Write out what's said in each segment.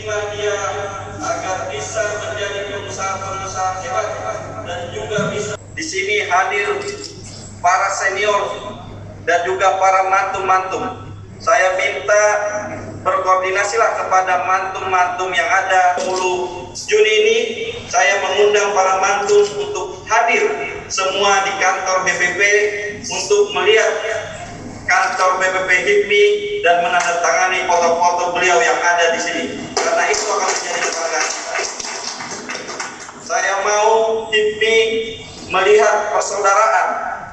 bimbinglah dia agar bisa menjadi pengusaha-pengusaha hebat dan juga bisa. Di sini hadir para senior dan juga para mantum-mantum. Saya minta berkoordinasilah kepada mantum-mantum yang ada. 10 Juni ini saya mengundang para mantum untuk hadir semua di kantor BPP untuk melihat kantor BPP HIPMI dan menandatangani foto-foto beliau yang ada di sini, karena itu akan menjadi kebanggaan kita. Saya mau HIPMI melihat persaudaraan,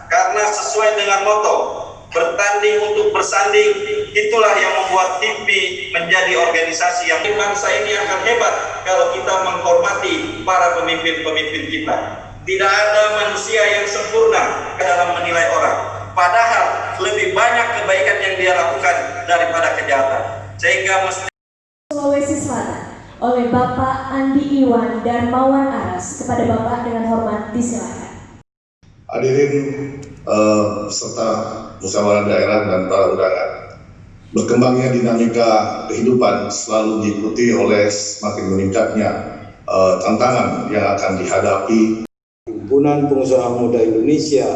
karena sesuai dengan moto bertanding untuk bersanding, itulah yang membuat HIPMI menjadi organisasi yang bangsa ini akan hebat kalau kita menghormati para pemimpin-pemimpin kita. Tidak ada manusia yang sempurna dalam menilai orang, padahal lebih banyak kebaikan yang dia lakukan daripada kejahatan. Sehingga mesti Sulawesi Selatan oleh Bapak Andi Iwan Darmawan Aras. Kepada Bapak dengan hormat disilakan. Hadirin serta musyawarah daerah dan para undangan. Berkembangnya dinamika kehidupan selalu diikuti oleh semakin meningkatnya tantangan yang akan dihadapi. Himpunan Pengusaha Muda Indonesia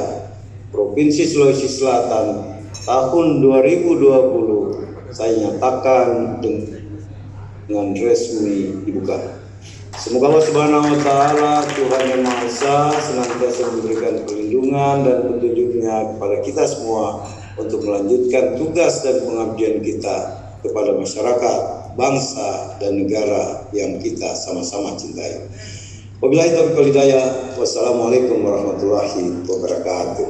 Provinsi Sulawesi Selatan tahun 2020 saya nyatakan dengan resmi dibuka. Semoga Allah Subhanahu wa Ta'ala, Tuhan Yang Maha Esa, senantiasa memberikan perlindungan dan petunjuknya kepada kita semua untuk melanjutkan tugas dan pengabdian kita kepada masyarakat, bangsa, dan negara yang kita sama-sama cintai. Wabillahi taufiq wal hidayah. Wassalamualaikum warahmatullahi wabarakatuh.